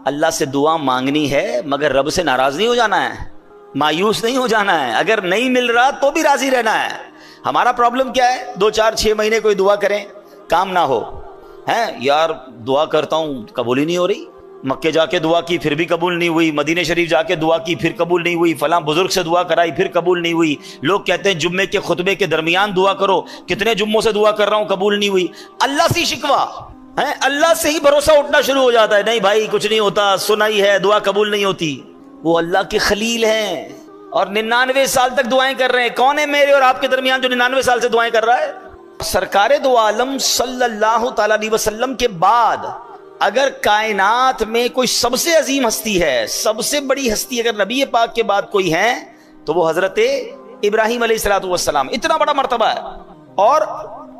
اللہ سے دعا مانگنی ہے مگر رب سے ناراض نہیں ہو جانا ہے، مایوس نہیں ہو جانا ہے، اگر نہیں مل رہا تو بھی راضی رہنا ہے۔ ہمارا پرابلم کیا ہے؟ 2 4 6 مہینے کوئی دعا کریں کام نہ ہو، ہیں یار دعا کرتا ہوں قبول ہی نہیں ہو رہی، مکے جا کے دعا کی پھر بھی قبول نہیں ہوئی، مدینہ شریف جا کے دعا کی پھر قبول نہیں ہوئی، فلاں بزرگ سے دعا کرائی پھر قبول نہیں ہوئی، لوگ کہتے ہیں جمعے کے خطبے کے درمیان دعا کرو، کتنے جمعوں سے دعا کر رہا ہوں قبول نہیں ہوئی۔ اللہ سے شکوہ ہے، اللہ سے ہی بھروسہ اٹھنا شروع ہو جاتا ہے، نہیں بھائی کچھ نہیں ہوتا، سنا ہی ہے دعا قبول نہیں ہوتی۔ وہ اللہ کے خلیل ہیں اور 99 سال تک دعائیں کر رہے ہیں۔ کون ہے میرے اور آپ کے درمیان جو 99 سال سے دعائیں کر رہا ہے؟ سرکار دو عالم صلی اللہ تعالی علیہ وسلم کے بعد اگر کائنات میں کوئی سب سے عظیم ہستی ہے، سب سے بڑی ہستی اگر نبی پاک کے بعد کوئی ہے تو وہ حضرت ابراہیم علیہ السلام۔ اتنا بڑا مرتبہ ہے اور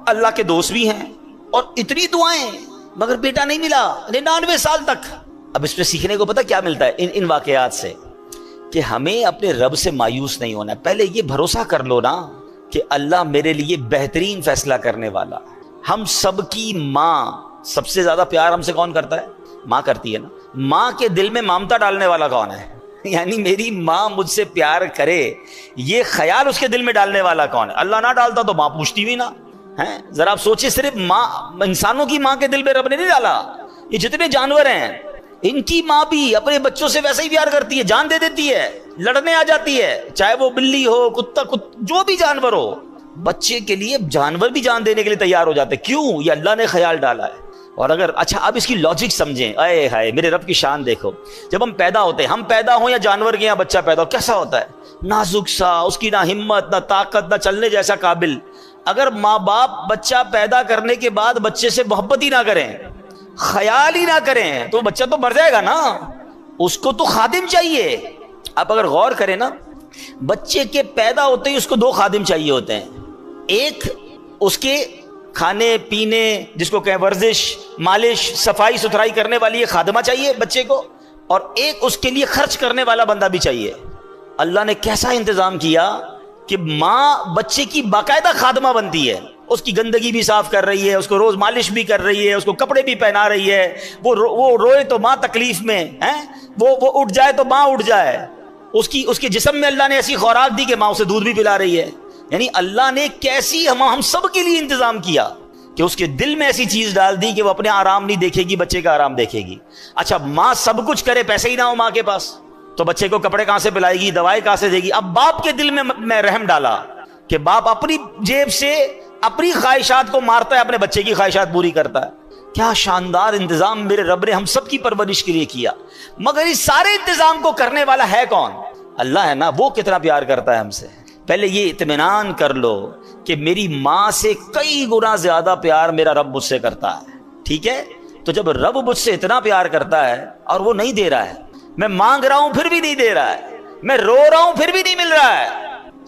اللہ کے دوست بھی ہیں اور اتنی دعائیں مگر بیٹا نہیں ملا 99 سال تک۔ اب اس پہ سیکھنے کو پتہ کیا ملتا ہے ان واقعات سے؟ کہ ہمیں اپنے رب سے مایوس نہیں ہونا، پہلے یہ بھروسہ کر لو نا کہ اللہ میرے لیے بہترین فیصلہ کرنے والا۔ ہم سب کی ماں، سب سے زیادہ پیار ہم سے کون کرتا ہے؟ ماں کرتی ہے نا۔ ماں کے دل میں ممتا ڈالنے والا کون ہے؟ یعنی میری ماں مجھ سے پیار کرے یہ خیال اس کے دل میں ڈالنے والا کون ہے؟ اللہ نہ ڈالتا تو ماں پوچھتی بھی نہ ہے۔ ذرا آپ سوچیں، صرف ماں، انسانوں کی ماں کے دل میں رب نے نہیں ڈالا، یہ جتنے جانور ہیں ان کی ماں بھی اپنے بچوں سے ویسا ہی پیار کرتی ہے، جان دے دیتی ہے، لڑنے آ جاتی ہے، چاہے وہ بلی ہو، کتا، جو بھی جانور ہو، بچے کے لیے جانور بھی جان دینے کے لیے تیار ہو جاتے ہیں۔ کیوں؟ یہ اللہ نے خیال ڈالا ہے۔ اور اگر اچھا اب اس کی لاجک سمجھیں، اے ہائے میرے رب کی شان دیکھو، جب ہم پیدا ہوتے ہیں، ہم پیدا ہوں یا جانور کے یہاں بچہ پیدا ہو، کیسا ہوتا ہے؟ نازک سا، اس کی نہ ہمت نہ طاقت نہ چلنے جیسا قابل۔ اگر ماں باپ بچہ پیدا کرنے کے بعد بچے سے محبت ہی نہ کریں، خیال ہی نہ کریں تو بچہ تو مر جائے گا نا، اس کو تو خادم چاہیے۔ آپ اگر غور کریں نا، بچے کے پیدا ہوتے ہی اس کو 2 خادم چاہیے ہوتے ہیں، ایک اس کے کھانے پینے، جس کو کہیں ورزش، مالش، صفائی ستھرائی کرنے والی ایک خادمہ چاہیے بچے کو، اور ایک اس کے لیے خرچ کرنے والا بندہ بھی چاہیے۔ اللہ نے کیسا انتظام کیا کہ ماں بچے کی باقاعدہ خادمہ بنتی ہے، اس کی گندگی بھی صاف کر رہی ہے، اس کو روز مالش بھی کر رہی ہے، اس کو کپڑے بھی پہنا رہی ہے، وہ روئے تو ماں تکلیف میں ہے، وہ اٹھ جائے تو ماں اٹھ جائے، اس کے جسم میں اللہ نے ایسی خوراک دی کہ ماں اسے دودھ بھی پلا رہی ہے۔ یعنی اللہ نے کیسی ہم سب کے لیے انتظام کیا کہ اس کے دل میں ایسی چیز ڈال دی کہ وہ اپنے آرام نہیں دیکھے گی، بچے کا آرام دیکھے گی۔ اچھا ماں سب کچھ کرے، پیسے ہی نہ ہو ماں کے پاس تو بچے کو کپڑے کہاں سے پلائے گی، دوائیں کہاں سے دے گی؟ اب باپ کے دل میں رحم ڈالا کہ باپ اپنی جیب سے اپنی خواہشات کو مارتا ہے، اپنے بچے کی خواہشات پوری کرتا ہے۔ کیا شاندار انتظام میرے رب نے ہم سب کی پرورش کے لیے کیا۔ مگر اس سارے انتظام کو کرنے والا ہے کون؟ اللہ ہے نا۔ وہ کتنا پیار کرتا ہے ہم سے۔ پہلے یہ اطمینان کر لو کہ میری ماں سے کئی گنا زیادہ پیار میرا رب مجھ سے کرتا ہے، ٹھیک ہے؟ تو جب رب مجھ سے اتنا پیار کرتا ہے اور وہ نہیں دے رہا ہے، میں مانگ رہا ہوں پھر بھی نہیں دے رہا ہے، میں رو رہا ہوں پھر بھی نہیں مل رہا ہے،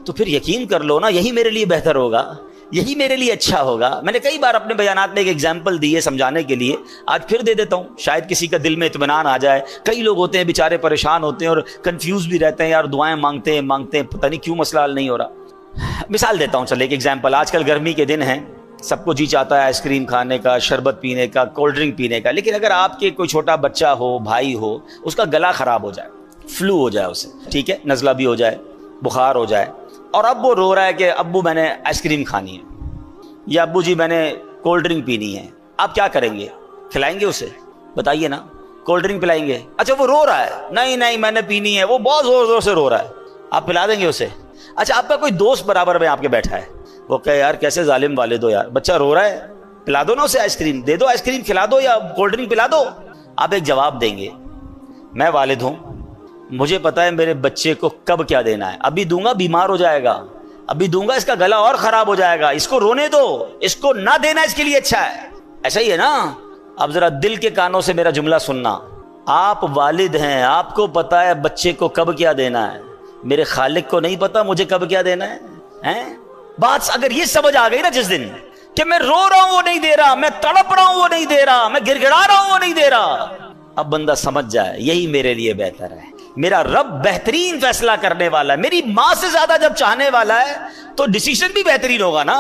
تو پھر یقین کر لو نا یہی میرے لیے بہتر ہوگا، یہی میرے لیے اچھا ہوگا۔ میں نے کئی بار اپنے بیانات میں ایک ایگزامپل دی ہے سمجھانے کے لیے، آج پھر دے دیتا ہوں، شاید کسی کا دل میں اطمینان آ جائے۔ کئی لوگ ہوتے ہیں بیچارے پریشان ہوتے ہیں اور کنفیوز بھی رہتے ہیں، یار دعائیں مانگتے ہیں پتہ نہیں کیوں مسئلہ حل نہیں ہو رہا۔ مثال دیتا ہوں، چلے ایک ایگزامپل۔ آج کل گرمی کے دن ہیں، سب کو جی چاہتا ہے آئس کریم کھانے کا، شربت پینے کا، کولڈ ڈرنک پینے کا، لیکن اگر آپ کے کوئی چھوٹا بچہ ہو، بھائی ہو، اس کا گلا خراب ہو جائے، فلو ہو جائے اسے، ٹھیک ہے، نزلہ بھی ہو جائے، بخار ہو جائے، اور اب وہ رو رہا ہے کہ ابو میں نے آئس کریم کھانی ہے یا ابو جی میں نے کولڈ ڈرنک پینی ہے، آپ کیا کریں گے؟ کھلائیں گے اسے؟ بتائیے نا، کولڈ ڈرنک پلائیں گے؟ اچھا وہ رو رہا ہے، نہیں میں نے پینی ہے، وہ بہت زور زور سے رو رہا ہے، آپ پلا دیں گے اسے؟ اچھا آپ کا کوئی دوست برابر میں آپ کے بیٹھا ہے، وہ کہے یار کیسے ظالم والد ہو یار، بچہ رو رہا ہے، پلا دو نا اسے آئس کریم، دے دو آئس کریم، کھلا دو یا کولڈ ڈرنک پلا دو۔ آپ ایک جواب دیں گے، میں والد ہوں، مجھے پتا ہے میرے بچے کو کب کیا دینا ہے، ابھی دوں گا بیمار ہو جائے گا، ابھی دوں گا اس کا گلا اور خراب ہو جائے گا، اس کو رونے دو، اس کو نہ دینا اس کے لیے اچھا ہے۔ ایسا ہی ہے نا؟ اب ذرا دل کے کانوں سے میرا جملہ سننا، آپ والد ہیں، آپ کو پتا ہے بچے کو کب کیا دینا ہے، میرے خالق کو نہیں پتا مجھے کب کیا دینا ہے؟ بات اگر یہ سمجھ آ گئی نا جس دن کہ میں رو رہا ہوں وہ نہیں دے رہا، میں تڑپ رہا ہوں وہ نہیں دے رہا، میں گڑ گڑا رہا ہوں وہ نہیں دے رہا، اب بندہ سمجھ جائے یہی میرے لیے بہتر ہے، میرا رب بہترین فیصلہ کرنے والا ہے، میری ماں سے زیادہ جب چاہنے والا ہے تو ڈیسیژن بھی بہترین ہوگا نا۔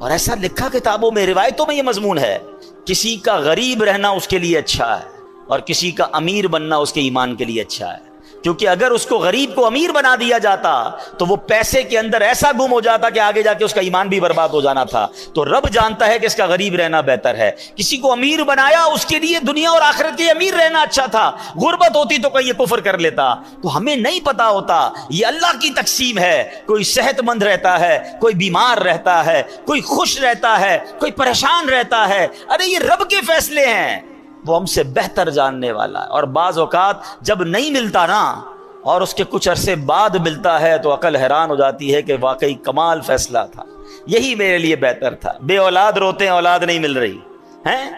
اور ایسا لکھا کتابوں میں، روایتوں میں یہ مضمون ہے، کسی کا غریب رہنا اس کے لیے اچھا ہے، اور کسی کا امیر بننا اس کے ایمان کے لیے اچھا ہے، کیونکہ اگر اس کو غریب کو امیر بنا دیا جاتا تو وہ پیسے کے اندر ایسا گم ہو جاتا کہ آگے جا کے اس کا ایمان بھی برباد ہو جانا تھا۔ تو رب جانتا ہے کہ اس کا غریب رہنا بہتر ہے، کسی کو امیر بنایا، اس کے لیے دنیا اور آخرت کے امیر رہنا اچھا تھا، غربت ہوتی تو کہیں یہ کفر کر لیتا۔ تو ہمیں نہیں پتا ہوتا، یہ اللہ کی تقسیم ہے، کوئی صحت مند رہتا ہے، کوئی بیمار رہتا ہے، کوئی خوش رہتا ہے، کوئی پریشان رہتا ہے، ارے یہ رب کے فیصلے ہیں، وہ ہم سے بہتر جاننے والا ہے۔ اور بعض اوقات جب نہیں ملتا نا اور اس کے کچھ عرصے بعد ملتا ہے تو عقل حیران ہو جاتی ہے کہ واقعی کمال فیصلہ تھا، یہی میرے لیے بہتر تھا۔ بے اولاد روتے ہیں اولاد نہیں مل رہی ہیں،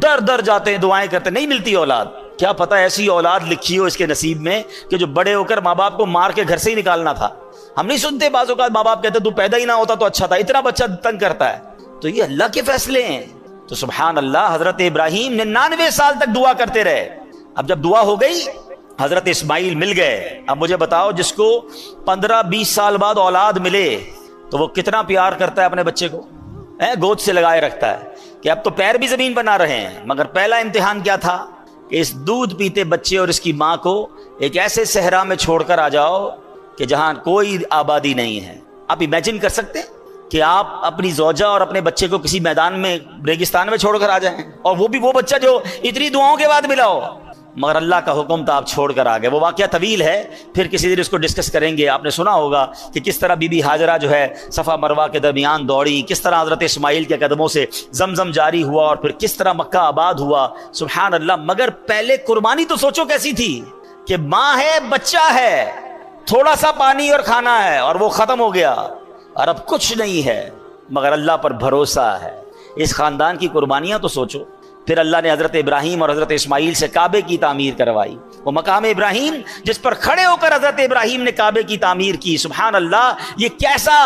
در در جاتے ہیں دعائیں کرتے نہیں ملتی اولاد، کیا پتہ ایسی اولاد لکھی ہو اس کے نصیب میں کہ جو بڑے ہو کر ماں باپ کو مار کے گھر سے ہی نکالنا تھا۔ ہم نہیں سنتے بعض اوقات ماں باپ کہتے تو پیدا ہی نہ ہوتا تو اچھا تھا، اتنا بچہ تنگ کرتا ہے۔ تو یہ اللہ کے فیصلے ہیں۔ تو سبحان اللہ، حضرت ابراہیم 99 سال تک دعا کرتے رہے۔ اب جب دعا ہو گئی، حضرت اسماعیل مل گئے۔ اب مجھے بتاؤ، جس کو 15-20 سال بعد اولاد ملے تو وہ کتنا پیار کرتا ہے اپنے بچے کو، گود سے لگائے رکھتا ہے کہ اب تو پیر بھی زمین پر نہ رہے ہیں۔ مگر پہلا امتحان کیا تھا کہ اس دودھ پیتے بچے اور اس کی ماں کو ایک ایسے صحرا میں چھوڑ کر آ جاؤ کہ جہاں کوئی آبادی نہیں ہے۔ آپ امیجن کر سکتے ہیں کہ آپ اپنی زوجہ اور اپنے بچے کو کسی میدان میں ریگستان میں چھوڑ کر آ جائیں، اور وہ بھی وہ بچہ جو اتنی دعاؤں کے بعد ملا ہو، مگر اللہ کا حکم تھا آپ چھوڑ کر آ گئے۔ وہ واقعہ طویل ہے، پھر کسی دن اس کو ڈسکس کریں گے۔ آپ نے سنا ہوگا کہ کس طرح بی بی ہاجرہ جو ہے صفا مروہ کے درمیان دوڑی، کس طرح حضرت اسماعیل کے قدموں سے زمزم جاری ہوا، اور پھر کس طرح مکہ آباد ہوا۔ سبحان اللہ، مگر پہلے قربانی تو سوچو کیسی تھی کہ ماں ہے، بچہ ہے، تھوڑا سا پانی اور کھانا ہے اور وہ ختم ہو گیا، اور اب کچھ نہیں ہے مگر اللہ پر بھروسہ ہے۔ اس خاندان کی قربانیاں تو سوچو۔ پھر اللہ نے حضرت ابراہیم اور حضرت اسماعیل سے کعبے کی تعمیر کروائی، وہ مقام ابراہیم جس پر کھڑے ہو کر حضرت ابراہیم نے کعبے کی تعمیر کی۔ سبحان اللہ، یہ کیسا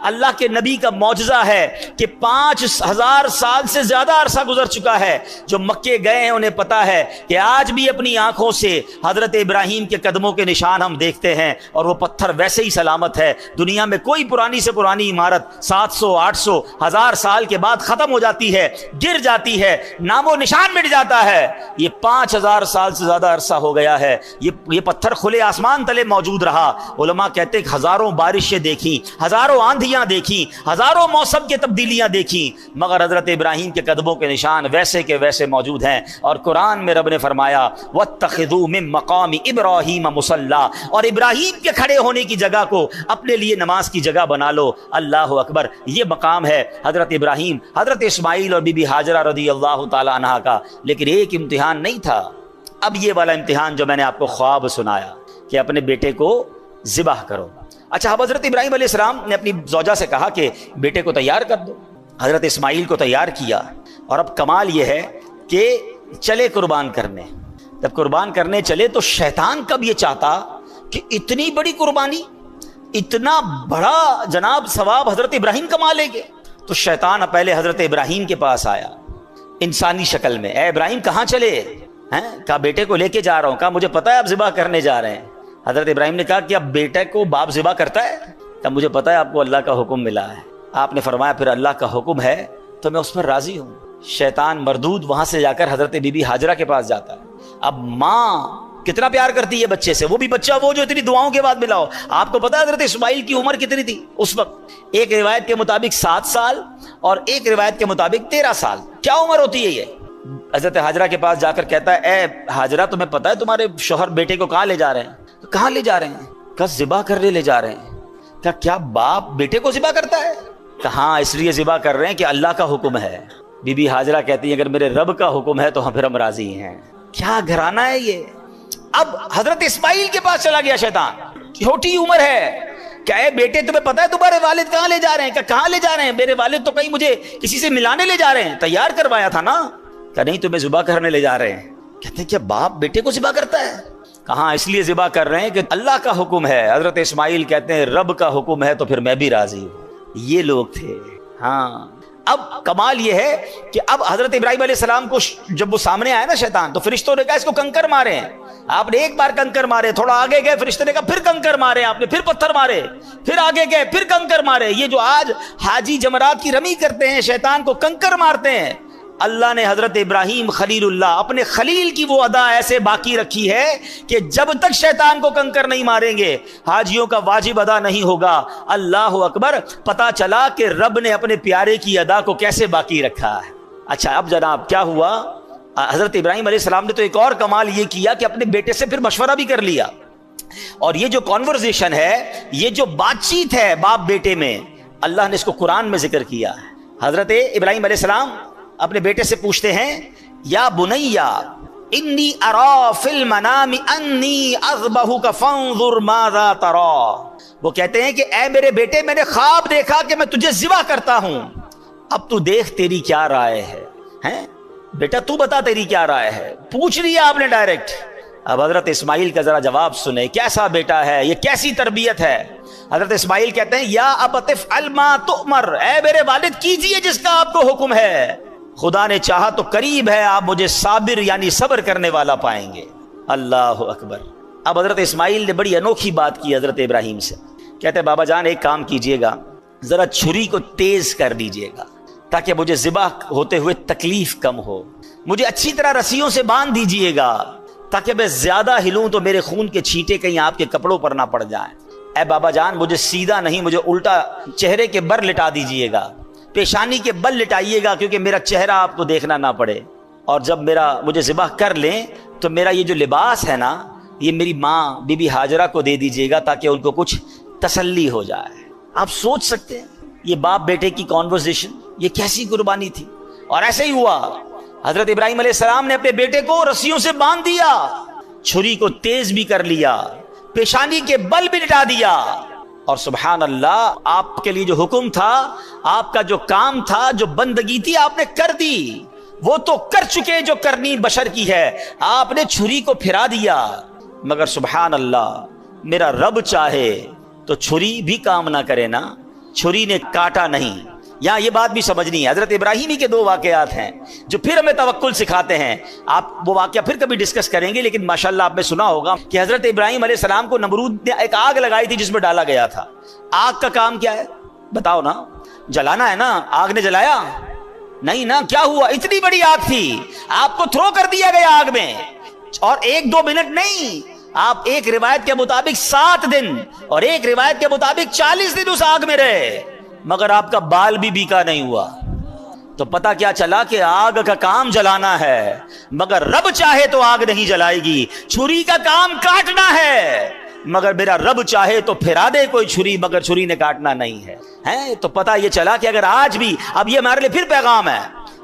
اللہ کے نبی کا معجزہ ہے کہ 5000 سال سے زیادہ عرصہ گزر چکا ہے۔ جو مکے گئے ہیں انہیں پتا ہے کہ آج بھی اپنی آنکھوں سے حضرت ابراہیم کے قدموں کے نشان ہم دیکھتے ہیں، اور وہ پتھر ویسے ہی سلامت ہے۔ دنیا میں کوئی پرانی سے پرانی عمارت 700 800 1000 سال کے بعد ختم ہو جاتی ہے، گر جاتی ہے، نام و نشان مٹ جاتا ہے۔ یہ 5000 سال سے زیادہ عرصہ ہو گیا ہے، یہ پتھر کھلے آسمان تلے موجود رہا۔ علماء کہتے ہیں ہزاروں بارشیں دیکھیں، ہزاروں آندھیاں دیکھیں، ہزاروں موسم کی تبدیلیاں دیکھیں، مگر حضرت ابراہیم کے قدموں کے نشان ویسے کے ویسے موجود ہیں۔ اور قرآن میں رب نے فرمایا وَاتَّخِذُوا مِن مَّقَامِ إِبْرَاهِيمَ مُصَلًّى، اور ابراہیم کے کھڑے ہونے کی جگہ کو اپنے لیے نماز کی جگہ بنا لو۔ اللہ اکبر، یہ مقام ہے حضرت ابراہیم، حضرت اسماعیل اور بی بی ہاجرہ رضی اللہ تعالی عنہ کا۔ لیکن ایک امتحان نہیں تھا، اب یہ والا امتحان جو میں نے آپ کو خواب سنایا کہ اپنے بیٹے کو ذبح کرو۔ اچھا، اب حضرت ابراہیم علیہ السلام نے اپنی زوجہ سے کہا کہ بیٹے کو تیار کر دو۔ حضرت اسماعیل کو تیار کیا، اور اب کمال یہ ہے کہ چلے قربان کرنے۔ جب قربان کرنے چلے تو شیطان کب یہ چاہتا کہ اتنی بڑی قربانی، اتنا بڑا جناب ثواب حضرت ابراہیم کما لیں گے۔ تو شیطان پہلے حضرت ابراہیم کے پاس آیا انسانی شکل میں، اے ابراہیم کہاں چلے ہیں؟ کہا بیٹے کو لے کے جا رہا ہوں۔ کہا مجھے پتا ہے آپ ذبح کرنے جا رہے ہیں۔ حضرت ابراہیم نے کہا کہ اب بیٹے کو باپ ذبح کرتا ہے؟ کہا مجھے پتا ہے آپ کو اللہ کا حکم ملا ہے۔ آپ نے فرمایا پھر اللہ کا حکم ہے تو میں اس پر راضی ہوں۔ شیطان مردود وہاں سے جا کر حضرت بی بی ہاجرہ کے پاس جاتا ہے۔ اب ماں کتنا پیار کرتی ہے بچے سے، وہ بھی بچہ وہ جو اتنی دعاؤں کے بعد ملا ہو۔ آپ کو پتا ہے حضرت اسماعیل کی عمر کتنی تھی اس وقت؟ ایک روایت کے مطابق 7 سال اور ایک روایت کے مطابق 13 سال۔ کیا عمر ہوتی ہے یہ؟ حضرت ہاجرہ کے پاس جا کر کہتا ہے اے ہاجرہ تمہیں پتا ہے تمہارے شوہر بیٹے کو کہاں لے جا رہے ہیں؟ تو کہاں لے جا رہے ہیں؟ کہا ذبح کرنے لے جا رہے ہیں۔ کہا کیا باپ بیٹے کو ذبح کرتا ہے؟ کہا ہاں، اس لیے ذبح کر رہے ہیں کہ اللہ کا حکم ہے۔ بی بی ہاجرہ کہتی ہے اگر میرے رب کا حکم ہے تو پھر ہم راضی ہیں۔ کیا گھرانہ ہے یہ! اب حضرت اسماعیل کے پاس چلا گیا شیطان، چھوٹی عمر ہے۔ کیا ہے بیٹے تمہیں پتا ہے تمہارے والد کہاں لے جا رہے ہیں؟ کہ کہاں لے جا رہے ہیں؟ میرے والد تو کہیں مجھے کسی سے ملانے لے جا رہے ہیں، تیار کروایا تھا نا۔ کہ نہیں، تمہیں ذبح کرنے لے جا رہے ہیں۔ کہتے ہیں کیا باپ بیٹے کو ذبح کرتا ہے؟ کہاں اس لیے ذبح کر رہے ہیں کہ اللہ کا حکم ہے۔ حضرت اسماعیل کہتے ہیں رب کا حکم ہے تو پھر میں بھی راضی ہوں۔ یہ لوگ تھے۔ ہاں، اب کمال یہ ہے کہ اب حضرت ابراہیم علیہ السلام کو جب وہ سامنے آیا نا شیطان، تو فرشتوں نے کہا اس کو کنکر مارے ہیں۔ آپ نے ایک بار کنکر مارے، تھوڑا آگے گئے فرشتے نے کہا پھر کنکر مارے، آپ نے پھر پتھر مارے، پھر آگے گئے پھر کنکر مارے۔ یہ جو آج حاجی جمرات کی رمی کرتے ہیں، شیطان کو کنکر مارتے ہیں، اللہ نے حضرت ابراہیم خلیل اللہ اپنے خلیل کی وہ ادا ایسے باقی رکھی ہے کہ جب تک شیطان کو کنکر نہیں ماریں گے حاجیوں کا واجب ادا نہیں ہوگا. اللہ اکبر. پتا چلا کہ رب نے اپنے پیارے کی ادا کو کیسے باقی رکھا ہے. اچھا اب جناب کیا ہوا؟ حضرت ابراہیم علیہ السلام نے تو ایک اور کمال یہ کیا کہ اپنے بیٹے سے پھر مشورہ بھی کر لیا. اور یہ جو کانورزیشن ہے, یہ جو بات چیت ہے باپ بیٹے میں, اللہ نے اس کو قرآن میں ذکر کیا ہے. حضرت ابراہیم علیہ السلام اپنے بیٹے سے پوچھتے ہیں, یا بنیا انی ارا فی المنام انی اذبحک فانظر ماذا تری. وہ کہتے ہیں کہ اے میرے بیٹے, میں نے خواب دیکھا کہ میں تجھے ذبح کرتا ہوں, اب تو دیکھ تیری کیا رائے ہے. بیٹا تو بتا تیری کیا رائے ہے. پوچھ لیا آپ نے ڈائریکٹ. اب حضرت اسماعیل کا ذرا جواب سنیں, کیسا بیٹا ہے, یہ کیسی تربیت ہے. حضرت اسماعیل کہتے ہیں, یا ابت افعل ما تؤمر, اے میرے والد کیجئے جس کا آپ کو حکم ہے. خدا نے چاہا تو قریب ہے آپ مجھے صابر یعنی صبر کرنے والا پائیں گے. اللہ اکبر. اب حضرت اسماعیل نے بڑی انوکھی بات کی حضرت ابراہیم سے. کہتے ہیں بابا جان ایک کام کیجئے گا, ذرا چھری کو تیز کر دیجئے گا تاکہ مجھے ذبح ہوتے ہوئے تکلیف کم ہو. مجھے اچھی طرح رسیوں سے باندھ دیجئے گا تاکہ میں زیادہ ہلوں تو میرے خون کے چھینٹے کہیں آپ کے کپڑوں پر نہ پڑ جائیں. اے بابا جان مجھے سیدھا نہیں, مجھے الٹا چہرے کے بر لٹا دیجئے گا, پیشانی کے بل لٹائیے گا کیونکہ میرا چہرہ آپ کو دیکھنا نہ پڑے. اور جب مجھے ذبح کر لیں تو میرا یہ جو لباس ہے نا, یہ میری ماں بی بی ہاجرہ کو دے دیجئے گا تاکہ ان کو کچھ تسلی ہو جائے. آپ سوچ سکتے ہیں یہ باپ بیٹے کی کانورسیشن, یہ کیسی قربانی تھی. اور ایسے ہی ہوا, حضرت ابراہیم علیہ السلام نے اپنے بیٹے کو رسیوں سے باندھ دیا, چھری کو تیز بھی کر لیا, پیشانی کے بل بھی لٹا دیا. اور سبحان اللہ, آپ کے لیے جو حکم تھا, آپ کا جو کام تھا, جو بندگی تھی, آپ نے کر دی. وہ تو کر چکے جو کرنی بشر کی ہے, آپ نے چھری کو پھرا دیا. مگر سبحان اللہ, میرا رب چاہے تو چھری بھی کام نہ کرے نا, چھری نے کاٹا نہیں. یہاں یہ بات بھی سمجھنی ہے. حضرت ابراہیمی کے دو واقعات ہیں جو پھر ہمیں توکل سکھاتے ہیں. آپ وہ واقعہ پھر کبھی ڈسکس کریں گے, لیکن ماشاءاللہ آپ نے سنا ہوگا کہ حضرت ابراہیم علیہ السلام کو نمرود نے ایک آگ لگائی تھی جس میں ڈالا گیا تھا. آگ کا کام کیا ہے بتاؤ نا, جلانا ہے نا. آگ نے جلایا نہیں نا. کیا ہوا, اتنی بڑی آگ تھی, آپ کو تھرو کر دیا گیا آگ میں. اور 1-2 منٹ نہیں, آپ ایک روایت کے مطابق 7 دن اور ایک روایت کے مطابق 40 دن اس آگ میں رہے, مگر آپ کا بال بھی بیکا نہیں ہوا. تو پتہ کیا چلا کہ آگ کا کام جلانا ہے, مگر رب چاہے تو آگ نہیں جلائے گی. چھری کا کام کاٹنا ہے, مگر میرا رب چاہے تو پھرا دے کوئی چھری, مگر چھری نے کاٹنا نہیں ہے. تو پتہ یہ چلا کہ اگر آج بھی, اب یہ ہمارے لیے پھر پیغام ہے,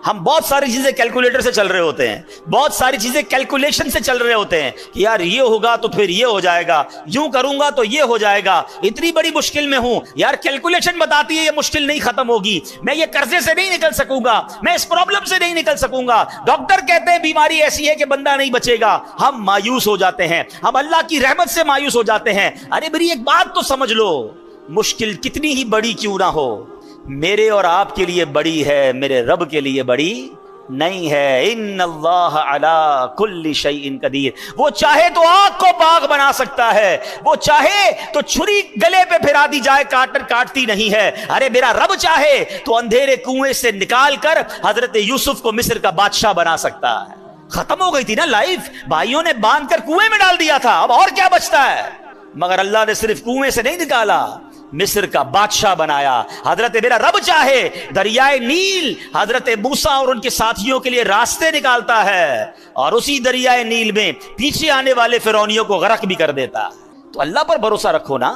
ہم بہت ساری چیزیں کیلکولیٹر سے چل رہے ہوتے ہیں, بہت ساری چیزیں کیلکولیشن سے چل رہے ہوتے ہیں کہ یار یہ ہوگا تو پھر یہ ہو جائے گا, یوں کروں گا تو یہ ہو جائے گا, اتنی بڑی مشکل میں ہوں, یار کیلکولیشن بتاتی ہے یہ مشکل نہیں ختم ہوگی, میں یہ قرضے سے نہیں نکل سکوں گا, میں اس پرابلم سے نہیں نکل سکوں گا, ڈاکٹر کہتے ہیں بیماری ایسی ہے کہ بندہ نہیں بچے گا. ہم مایوس ہو جاتے ہیں, ہم اللہ کی رحمت سے مایوس ہو جاتے ہیں. ارے میری ایک بات تو سمجھ لو, مشکل کتنی ہی بڑی کیوں نہ ہو, میرے اور آپ کے لیے بڑی ہے, میرے رب کے لیے بڑی نہیں ہے. ان اللہ علی کل شیء قدیر. وہ چاہے تو آگ کو باغ بنا سکتا ہے, وہ چاہے تو چھری گلے پہ پھرا دی جائے, کاٹتی نہیں ہے. ارے میرا رب چاہے تو اندھیرے کنویں سے نکال کر حضرت یوسف کو مصر کا بادشاہ بنا سکتا ہے. ختم ہو گئی تھی نا لائف, بھائیوں نے باندھ کر کنویں میں ڈال دیا تھا, اب اور کیا بچتا ہے. مگر اللہ نے صرف کنویں سے نہیں نکالا, مصر کا بادشاہ بنایا. حضرت میرا رب چاہے دریائے نیل حضرت موسیٰ اور ان کے ساتھیوں کے لیے راستے نکالتا ہے, اور اسی دریائے نیل میں پیچھے آنے والے فرعونیوں کو غرق بھی کر دیتا. تو اللہ پر بھروسہ رکھو نا.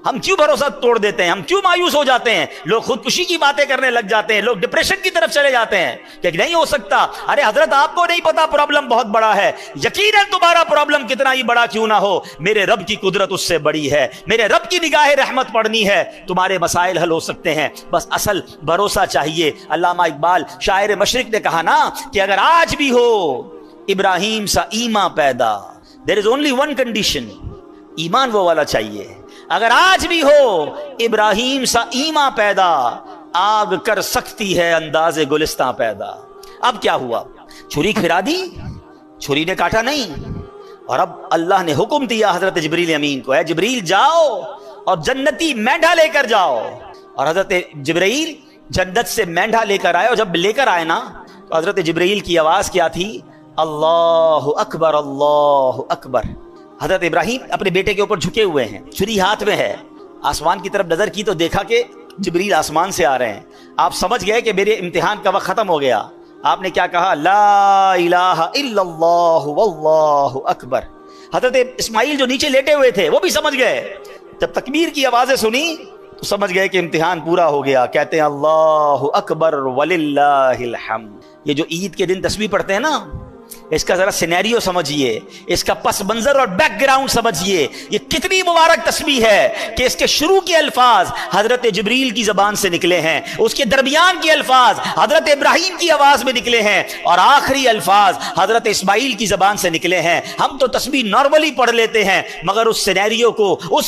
ہم کیوں بھروسہ توڑ دیتے ہیں, ہم کیوں مایوس ہو جاتے ہیں, لوگ خودکشی کی باتیں کرنے لگ جاتے ہیں, لوگ ڈپریشن کی طرف چلے جاتے ہیں کہ نہیں ہو سکتا. ارے حضرت آپ کو نہیں پتا پرابلم بہت بڑا ہے, یقیناً تمہارا پرابلم کتنا ہی بڑا کیوں نہ ہو, میرے رب کی قدرت اس سے بڑی ہے, میرے رب کی نگاہ رحمت پڑنی ہے, تمہارے مسائل حل ہو سکتے ہیں, بس اصل بھروسہ چاہیے. علامہ اقبال شاعر مشرق نے کہا نا کہ اگر آج بھی ہو ابراہیم سا ایمان پیدا, there is only one condition, ایمان وہ والا چاہیے. اگر آج بھی ہو ابراہیم سا ایمان پیدا, آگ کر سکتی ہے انداز گلستان پیدا. اب کیا ہوا, چھری پھرا دی, چھری نے کاٹا نہیں, اور اب اللہ نے حکم دیا حضرت جبریل امین کو, اے جبریل جاؤ اور جنتی مینڈھا لے کر جاؤ. اور حضرت جبریل جنت سے مینڈھا لے کر آئے, اور جب لے کر آئے نا تو حضرت جبرائیل کی آواز کیا تھی؟ اللہ اکبر اللہ اکبر۔ حضرت ابراہیم اپنے بیٹے کے اوپر جھکے ہوئے ہیں، چھری ہاتھ میں ہے، آسمان کی طرف نظر کی تو دیکھا کہ جبریل آسمان سے آ رہے ہیں۔ آپ سمجھ گئے کہ میرے امتحان کا وقت ختم ہو گیا۔ آپ نے کیا کہا؟ لا الہ الا اللہ واللہ اکبر۔ حضرت اسماعیل جو نیچے لیٹے ہوئے تھے وہ بھی سمجھ گئے، جب تکبیر کی آوازیں سنی تو سمجھ گئے کہ امتحان پورا ہو گیا۔ کہتے ہیں اللہ اکبر وللہ الحمد۔ یہ جو عید کے دن تسبیح پڑھتے ہیں نا، اس کا ذرا سینیریو سمجھیے، اس کا پس منظر اور بیک گراؤنڈ سمجھیے۔ یہ کتنی مبارک تسبیح ہے کہ اس کے شروع کے الفاظ حضرت جبریل کی زبان سے نکلے ہیں، اس کے درمیان کے الفاظ حضرت ابراہیم کی آواز میں نکلے ہیں، اور آخری الفاظ حضرت اسماعیل کی زبان سے نکلے ہیں۔ ہم تو تسبیح نارملی پڑھ لیتے ہیں، مگر اس سینیریو کو، اس